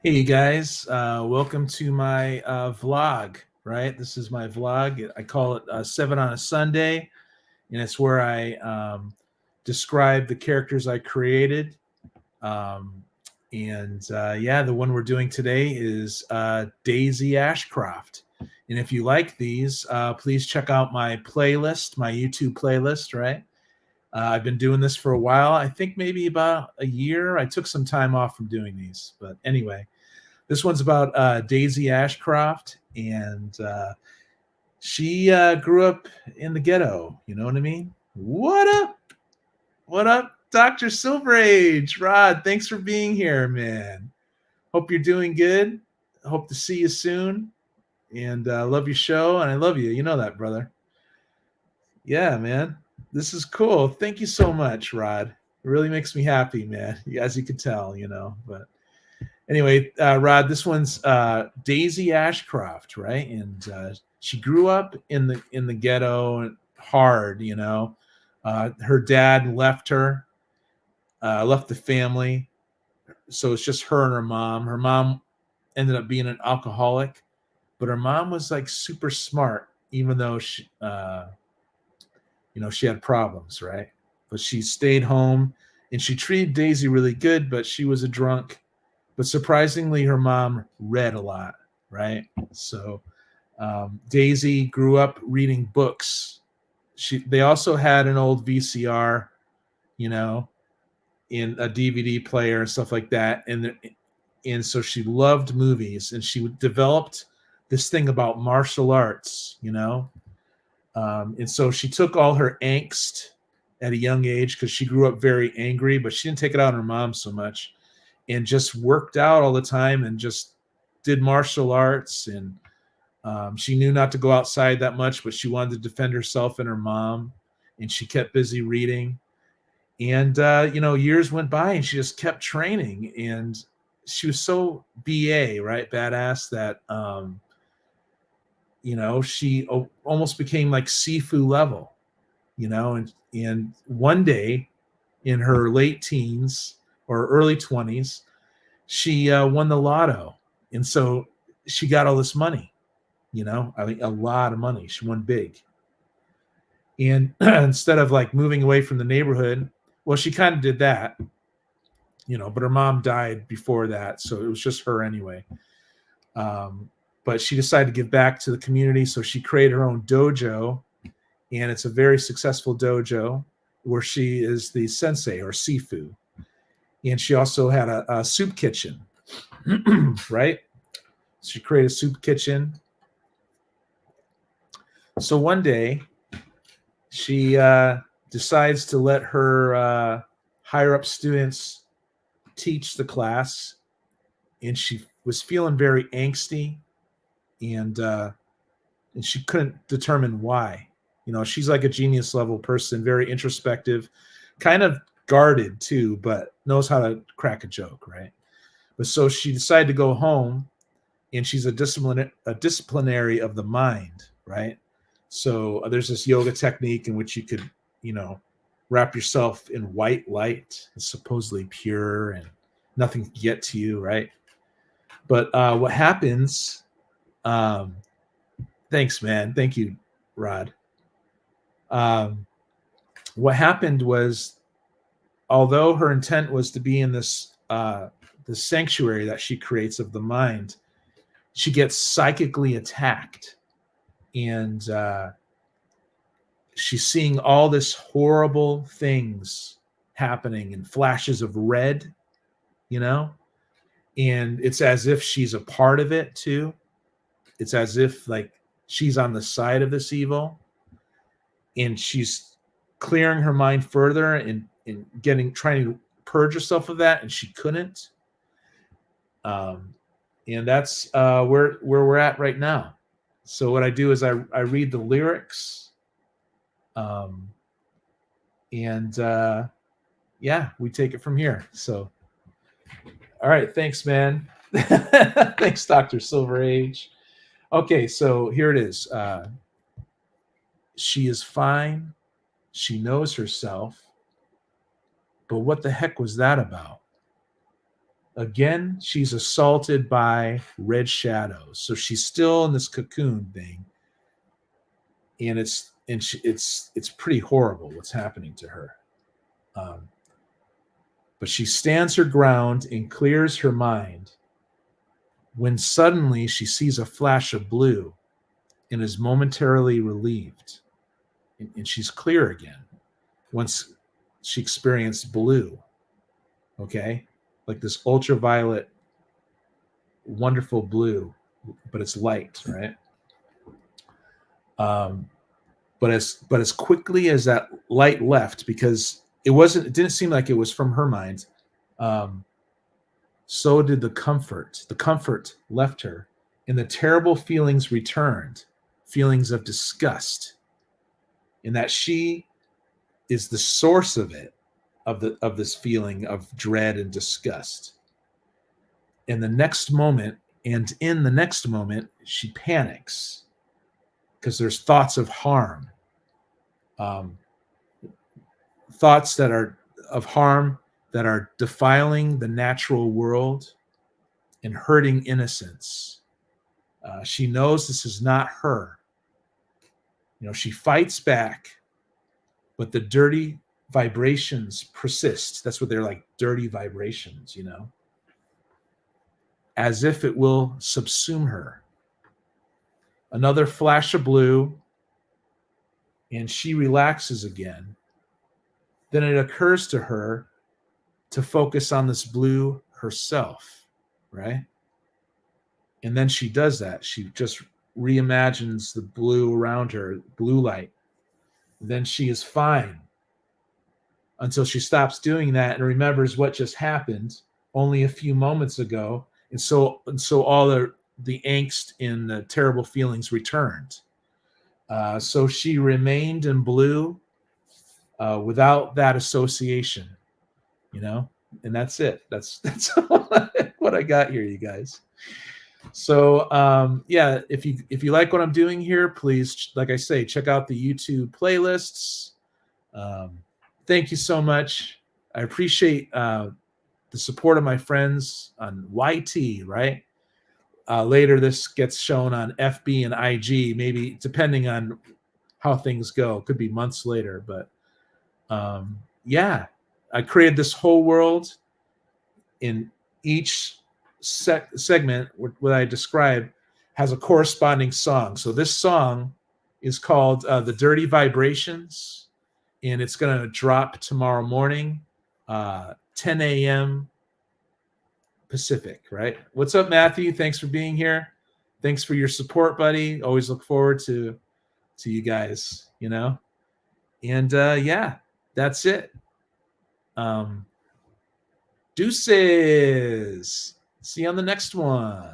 Hey, you guys, welcome to my vlog, right? This is my vlog. I call it 7 on a Sunday, and it's where I describe the characters I created. Um, yeah, the one we're doing today is Daisy Ashcroft. And if you like these, please check out my playlist, my YouTube playlist, right? I've been doing this for a while. I think maybe about a year. I took some time off from doing these, but anyway, this one's about Daisy Ashcroft, and she grew up in the ghetto. You know what I mean? What up? What up, Dr. Silverage? Rod, thanks for being here, man. Hope you're doing good. Hope to see you soon. And love your show, and I love you. You know that, brother. Yeah, man. This is cool. Thank you so much, Rod. It really makes me happy, man. As you can tell, but anyway, Rod, this one's Daisy Ashcroft, right? And she grew up in the ghetto and hard. Her dad left her, left the family, so it's just her and her mom. Her mom ended up being an alcoholic, but her mom was like super smart, even though she had problems, right? But she stayed home and she treated Daisy really good, but she was a drunk. But surprisingly, her mom read a lot, right? So Daisy grew up reading books. They also had an old VCR, you know, in a DVD player and stuff like that, and so she loved movies, and she developed this thing about martial arts, and so she took all her angst at a young age because she grew up very angry, but she didn't take it out on her mom so much, and just worked out all the time and just did martial arts. And she knew not to go outside that much, but she wanted to defend herself and her mom, and she kept busy reading. And years went by, and she just kept training, and she was so right, badass, that she almost became like Sifu level, and one day in her late teens or early 20s, she won the lotto. And so she got all this money, I mean, a lot of money. She won big. And instead of like moving away from the neighborhood, well, she kind of did that, but her mom died before that. So it was just her anyway. But she decided to give back to the community. So she created her own dojo, and it's a very successful dojo where she is the sensei or Sifu. And she also had a soup kitchen, right? She created a soup kitchen. So one day, she decides to let her higher up students teach the class, and she was feeling very angsty, and she couldn't determine why. She's like a genius level person, very introspective, kind of guarded too, but knows how to crack a joke, right? But so she decided to go home, and she's a disciplinary of the mind, right? So there's this yoga technique in which you could, wrap yourself in white light. It's supposedly pure and nothing can get to you, right? But what happens? Um, Thanks, man. Thank you, Rod. Um, what happened was, although her intent was to be in this sanctuary that she creates of the mind, she gets psychically attacked, and she's seeing all this horrible things happening in flashes of red, you know, and it's as if she's a part of it too. It's as if like she's on the side of this evil, and she's clearing her mind further and trying to purge herself of that, and she couldn't. Um, and that's where we're at right now. So what I do is I read the lyrics, um, and yeah, we take it from here. So, all right, thanks, man. Thanks, Dr. Silver Age. Okay, so here it is. She is fine. She knows herself. But what the heck was that about? Again, she's assaulted by red shadows. So she's still in this cocoon thing, and it's pretty horrible what's happening to her. But she stands her ground and clears her mind when suddenly she sees a flash of blue and is momentarily relieved. And she's clear again once she experienced blue. Okay? Like this ultraviolet, wonderful blue, but it's light, right? But as quickly as that light left, because it didn't seem like it was from her mind, so did the comfort. The comfort left her, and the terrible feelings returned, feelings of disgust, and that she is the source of it, of this feeling of dread and disgust. In the next moment, she panics because there's thoughts of harm, thoughts that are of harm that are defiling the natural world and hurting innocence. She knows this is not her. She fights back, but the dirty vibrations persist. That's what they're like, dirty vibrations, as if it will subsume her. Another flash of blue, and she relaxes again. Then it occurs to her to focus on this blue herself, right? And then she does that. She just reimagines the blue around her, blue light. Then she is fine until she stops doing that and remembers what just happened only a few moments ago. And so all the angst and the terrible feelings returned. So she remained in blue without that association, and that's it. That's what I got here, you guys. So yeah, if you like what I'm doing here, please, like I say, check out the YouTube playlists. Thank you so much. I appreciate the support of my friends on YT, right? Later, this gets shown on FB and IG, maybe depending on how things go. Could be months later, but yeah, I created this whole world. In each segment, what I describe has a corresponding song. So this song is called The Dirty Vibrations, and it's going to drop tomorrow morning, 10 a.m. Pacific, right? What's up, Matthew? Thanks for being here. Thanks for your support, buddy. Always look forward to you guys, And yeah, that's it. Deuces. See you on the next one.